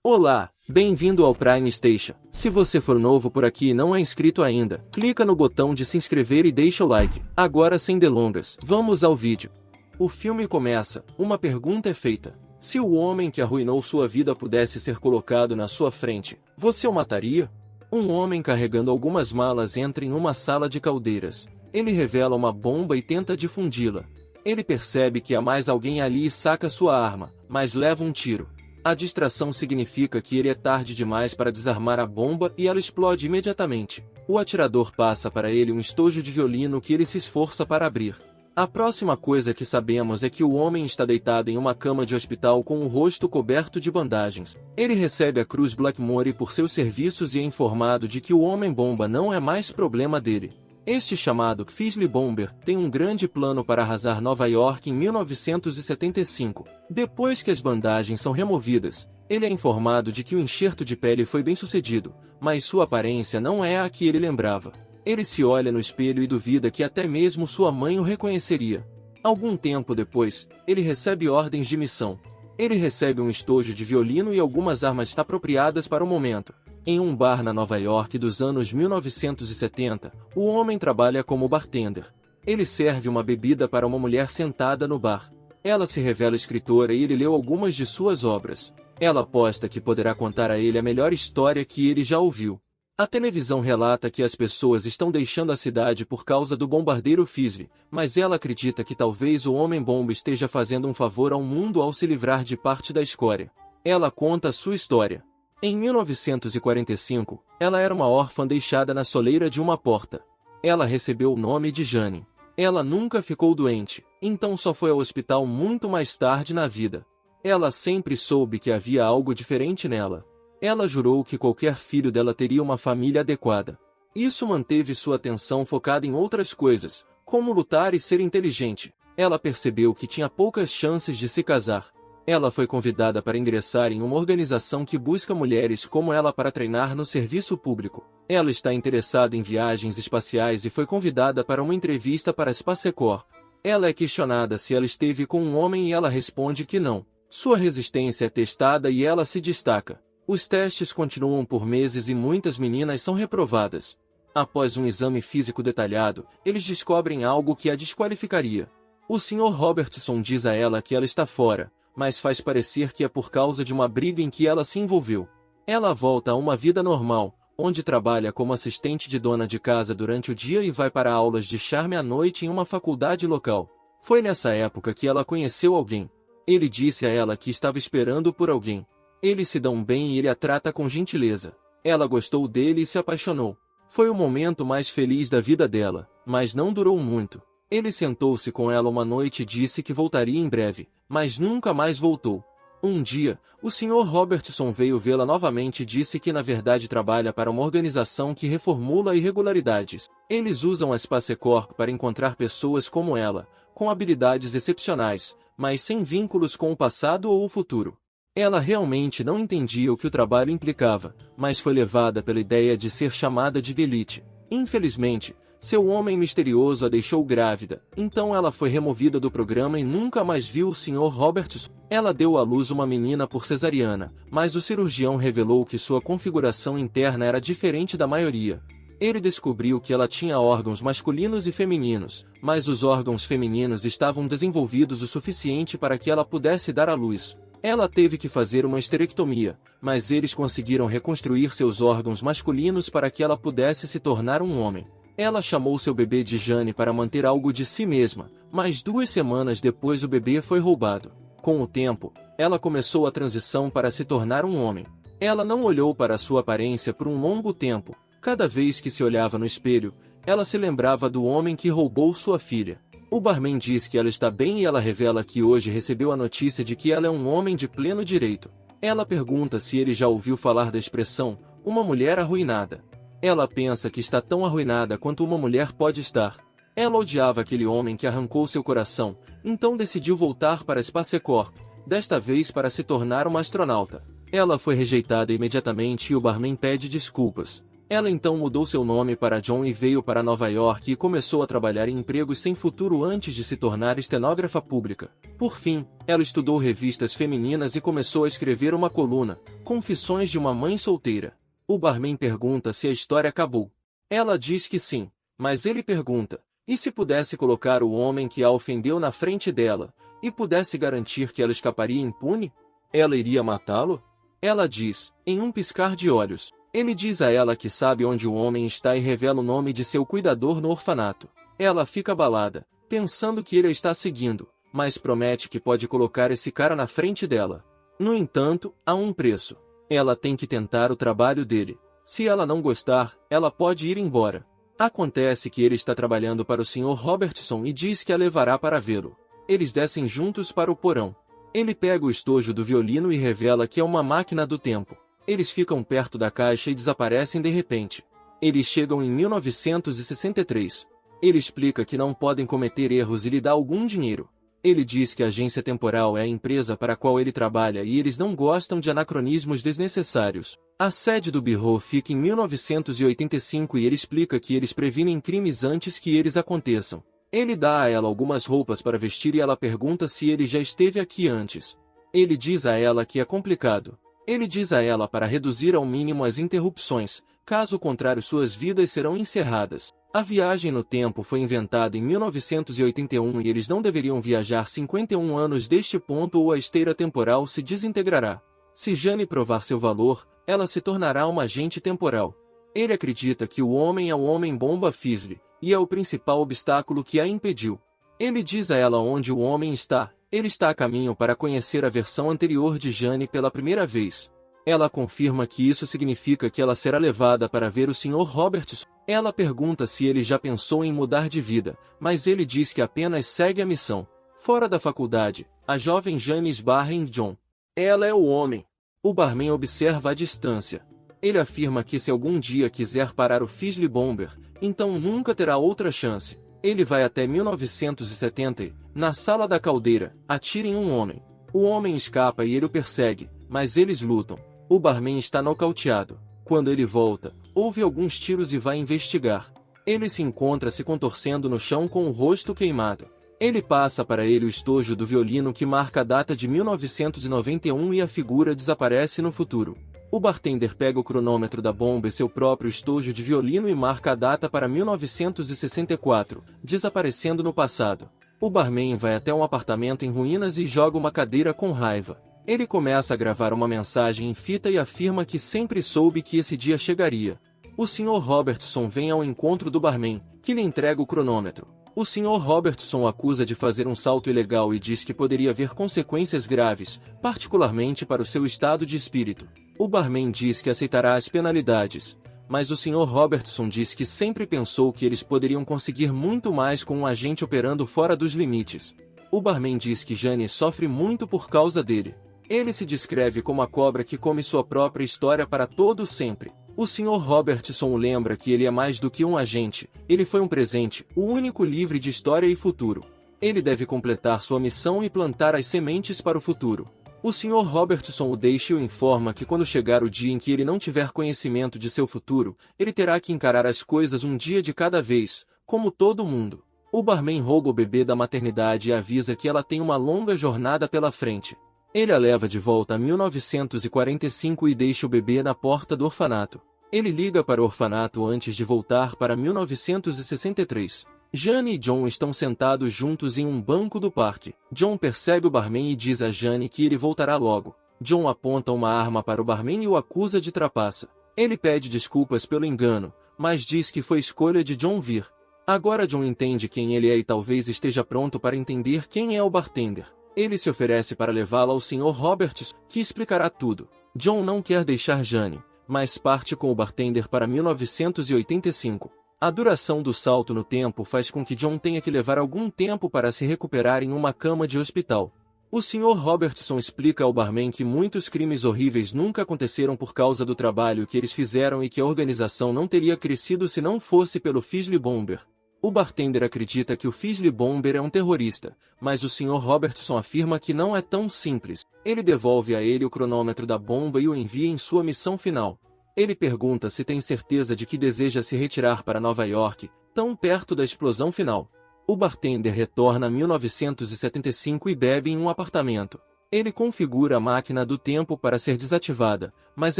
Olá, bem-vindo ao Prime Station. Se você for novo por aqui e não é inscrito ainda, clica no botão de se inscrever e deixa o like. Agora sem delongas, vamos ao vídeo. O filme começa, uma pergunta é feita. Se o homem que arruinou sua vida pudesse ser colocado na sua frente, você o mataria? Um homem carregando algumas malas entra em uma sala de caldeiras. Ele revela uma bomba e tenta difundi-la. Ele percebe que há mais alguém ali e saca sua arma, mas leva um tiro. A distração significa que ele é tarde demais para desarmar a bomba e ela explode imediatamente. O atirador passa para ele um estojo de violino que ele se esforça para abrir. A próxima coisa que sabemos é que o homem está deitado em uma cama de hospital com o rosto coberto de bandagens. Ele recebe a Cruz Blackmore por seus serviços e é informado de que o Homem-Bomba não é mais problema dele. Este chamado Fizzly Bomber tem um grande plano para arrasar Nova York em 1975. Depois que as bandagens são removidas, ele é informado de que o enxerto de pele foi bem sucedido, mas sua aparência não é a que ele lembrava. Ele se olha no espelho e duvida que até mesmo sua mãe o reconheceria. Algum tempo depois, ele recebe ordens de missão. Ele recebe um estojo de violino e algumas armas apropriadas para o momento. Em um bar na Nova York dos anos 1970, o homem trabalha como bartender. Ele serve uma bebida para uma mulher sentada no bar. Ela se revela escritora e ele leu algumas de suas obras. Ela aposta que poderá contar a ele a melhor história que ele já ouviu. A televisão relata que as pessoas estão deixando a cidade por causa do bombardeiro Fizzly, mas ela acredita que talvez o Homem-Bomba esteja fazendo um favor ao mundo ao se livrar de parte da escória. Ela conta sua história. Em 1945, ela era uma órfã deixada na soleira de uma porta. Ela recebeu o nome de Jane. Ela nunca ficou doente, então só foi ao hospital muito mais tarde na vida. Ela sempre soube que havia algo diferente nela. Ela jurou que qualquer filho dela teria uma família adequada. Isso manteve sua atenção focada em outras coisas, como lutar e ser inteligente. Ela percebeu que tinha poucas chances de se casar. Ela foi convidada para ingressar em uma organização que busca mulheres como ela para treinar no serviço público. Ela está interessada em viagens espaciais e foi convidada para uma entrevista para a Space Corps. Ela é questionada se ela esteve com um homem e ela responde que não. Sua resistência é testada e ela se destaca. Os testes continuam por meses e muitas meninas são reprovadas. Após um exame físico detalhado, eles descobrem algo que a desqualificaria. O Sr. Robertson diz a ela que ela está fora, mas faz parecer que é por causa de uma briga em que ela se envolveu. Ela volta a uma vida normal, onde trabalha como assistente de dona de casa durante o dia e vai para aulas de charme à noite em uma faculdade local. Foi nessa época que ela conheceu alguém. Ele disse a ela que estava esperando por alguém. Eles se dão bem e ele a trata com gentileza. Ela gostou dele e se apaixonou. Foi o momento mais feliz da vida dela, mas não durou muito. Ele sentou-se com ela uma noite e disse que voltaria em breve, mas nunca mais voltou. Um dia, o Sr. Robertson veio vê-la novamente e disse que na verdade trabalha para uma organização que reformula irregularidades. Eles usam a Space Corp para encontrar pessoas como ela, com habilidades excepcionais, mas sem vínculos com o passado ou o futuro. Ela realmente não entendia o que o trabalho implicava, mas foi levada pela ideia de ser chamada de elite. Infelizmente, seu homem misterioso a deixou grávida, então ela foi removida do programa e nunca mais viu o Sr. Robertson. Ela deu à luz uma menina por cesariana, mas o cirurgião revelou que sua configuração interna era diferente da maioria. Ele descobriu que ela tinha órgãos masculinos e femininos, mas os órgãos femininos estavam desenvolvidos o suficiente para que ela pudesse dar à luz. Ela teve que fazer uma esterectomia, mas eles conseguiram reconstruir seus órgãos masculinos para que ela pudesse se tornar um homem. Ela chamou seu bebê de Jane para manter algo de si mesma, mas 2 semanas depois o bebê foi roubado. Com o tempo, ela começou a transição para se tornar um homem. Ela não olhou para sua aparência por um longo tempo. Cada vez que se olhava no espelho, ela se lembrava do homem que roubou sua filha. O barman diz que ela está bem e ela revela que hoje recebeu a notícia de que ela é um homem de pleno direito. Ela pergunta se ele já ouviu falar da expressão, uma mulher arruinada. Ela pensa que está tão arruinada quanto uma mulher pode estar. Ela odiava aquele homem que arrancou seu coração, então decidiu voltar para a Space Corp, desta vez para se tornar uma astronauta. Ela foi rejeitada imediatamente e o barman pede desculpas. Ela então mudou seu nome para John e veio para Nova York e começou a trabalhar em empregos sem futuro antes de se tornar estenógrafa pública. Por fim, ela estudou revistas femininas e começou a escrever uma coluna, Confissões de uma Mãe Solteira. O barman pergunta se a história acabou. Ela diz que sim, mas ele pergunta, e se pudesse colocar o homem que a ofendeu na frente dela, e pudesse garantir que ela escaparia impune? Ela iria matá-lo? Ela diz, em um piscar de olhos. Ele diz a ela que sabe onde o homem está e revela o nome de seu cuidador no orfanato. Ela fica abalada, pensando que ele a está seguindo, mas promete que pode colocar esse cara na frente dela. No entanto, há um preço. Ela tem que tentar o trabalho dele. Se ela não gostar, ela pode ir embora. Acontece que ele está trabalhando para o Sr. Robertson e diz que a levará para vê-lo. Eles descem juntos para o porão. Ele pega o estojo do violino e revela que é uma máquina do tempo. Eles ficam perto da caixa e desaparecem de repente. Eles chegam em 1963. Ele explica que não podem cometer erros e lhe dá algum dinheiro. Ele diz que a agência temporal é a empresa para a qual ele trabalha e eles não gostam de anacronismos desnecessários. A sede do Bureau fica em 1985 e ele explica que eles previnem crimes antes que eles aconteçam. Ele dá a ela algumas roupas para vestir e ela pergunta se ele já esteve aqui antes. Ele diz a ela que é complicado. Ele diz a ela para reduzir ao mínimo as interrupções, caso contrário suas vidas serão encerradas. A viagem no tempo foi inventada em 1981 e eles não deveriam viajar 51 anos deste ponto ou a esteira temporal se desintegrará. Se Jane provar seu valor, ela se tornará uma agente temporal. Ele acredita que o homem é o Homem-Bomba Fizzle, e é o principal obstáculo que a impediu. Ele diz a ela onde o homem está. Ele está a caminho para conhecer a versão anterior de Jane pela primeira vez. Ela confirma que isso significa que ela será levada para ver o Sr. Robertson. Ela pergunta se ele já pensou em mudar de vida, mas ele diz que apenas segue a missão. Fora da faculdade, a jovem Jane esbarra em John. Ela é o homem. O barman observa à distância. Ele afirma que se algum dia quiser parar o Fizzle Bomber, então nunca terá outra chance. Ele vai até 1970 e, na sala da caldeira, atira em um homem. O homem escapa e ele o persegue, mas eles lutam. O barman está nocauteado. Quando ele volta, ouve alguns tiros e vai investigar. Ele se encontra se contorcendo no chão com o rosto queimado. Ele passa para ele o estojo do violino que marca a data de 1991 e a figura desaparece no futuro. O bartender pega o cronômetro da bomba e seu próprio estojo de violino e marca a data para 1964, desaparecendo no passado. O barman vai até um apartamento em ruínas e joga uma cadeira com raiva. Ele começa a gravar uma mensagem em fita e afirma que sempre soube que esse dia chegaria. O Sr. Robertson vem ao encontro do barman, que lhe entrega o cronômetro. O Sr. Robertson o acusa de fazer um salto ilegal e diz que poderia haver consequências graves, particularmente para o seu estado de espírito. O barman diz que aceitará as penalidades, mas o Sr. Robertson diz que sempre pensou que eles poderiam conseguir muito mais com um agente operando fora dos limites. O barman diz que Jane sofre muito por causa dele. Ele se descreve como a cobra que come sua própria história para todo sempre. O Sr. Robertson lembra que ele é mais do que um agente, ele foi um presente, o único livre de história e futuro. Ele deve completar sua missão e plantar as sementes para o futuro. O Sr. Robertson o deixa e o informa que quando chegar o dia em que ele não tiver conhecimento de seu futuro, ele terá que encarar as coisas um dia de cada vez, como todo mundo. O barman rouba o bebê da maternidade e avisa que ela tem uma longa jornada pela frente. Ele a leva de volta a 1945 e deixa o bebê na porta do orfanato. Ele liga para o orfanato antes de voltar para 1963. Jane e John estão sentados juntos em um banco do parque. John percebe o barman e diz a Jane que ele voltará logo. John aponta uma arma para o barman e o acusa de trapaça. Ele pede desculpas pelo engano, mas diz que foi escolha de John vir. Agora John entende quem ele é e talvez esteja pronto para entender quem é o bartender. Ele se oferece para levá-la ao Sr. Roberts, que explicará tudo. John não quer deixar Jane, mas parte com o bartender para 1985. A duração do salto no tempo faz com que John tenha que levar algum tempo para se recuperar em uma cama de hospital. O Sr. Robertson explica ao barman que muitos crimes horríveis nunca aconteceram por causa do trabalho que eles fizeram e que a organização não teria crescido se não fosse pelo Fizzle Bomber. O bartender acredita que o Fizzle Bomber é um terrorista, mas o Sr. Robertson afirma que não é tão simples. Ele devolve a ele o cronômetro da bomba e o envia em sua missão final. Ele pergunta se tem certeza de que deseja se retirar para Nova York, tão perto da explosão final. O bartender retorna a 1975 e bebe em um apartamento. Ele configura a máquina do tempo para ser desativada, mas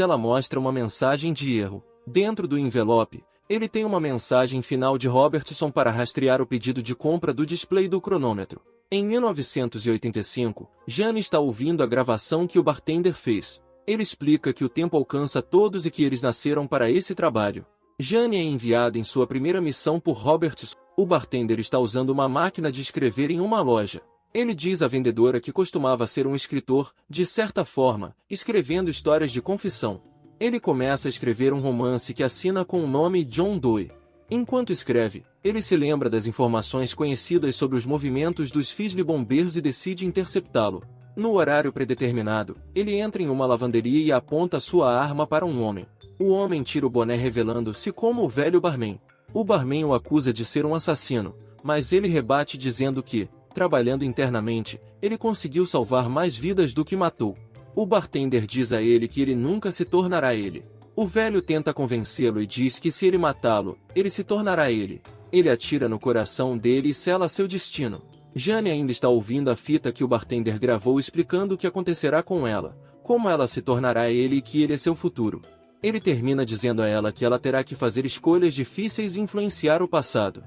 ela mostra uma mensagem de erro. Dentro do envelope, ele tem uma mensagem final de Robertson para rastrear o pedido de compra do display do cronômetro. Em 1985, Jane está ouvindo a gravação que o bartender fez. Ele explica que o tempo alcança todos e que eles nasceram para esse trabalho. Jane é enviada em sua primeira missão por Robertson. O bartender está usando uma máquina de escrever em uma loja. Ele diz à vendedora que costumava ser um escritor, de certa forma, escrevendo histórias de confissão. Ele começa a escrever um romance que assina com o nome John Doe. Enquanto escreve, ele se lembra das informações conhecidas sobre os movimentos dos Fisley Bombers e decide interceptá-lo. No horário predeterminado, ele entra em uma lavanderia e aponta sua arma para um homem. O homem tira o boné revelando-se como o velho barman. O barman o acusa de ser um assassino, mas ele rebate dizendo que, trabalhando internamente, ele conseguiu salvar mais vidas do que matou. O bartender diz a ele que ele nunca se tornará ele. O velho tenta convencê-lo e diz que se ele matá-lo, ele se tornará ele. Ele atira no coração dele e sela seu destino. Jane ainda está ouvindo a fita que o bartender gravou explicando o que acontecerá com ela, como ela se tornará ele e que ele é seu futuro. Ele termina dizendo a ela que ela terá que fazer escolhas difíceis e influenciar o passado.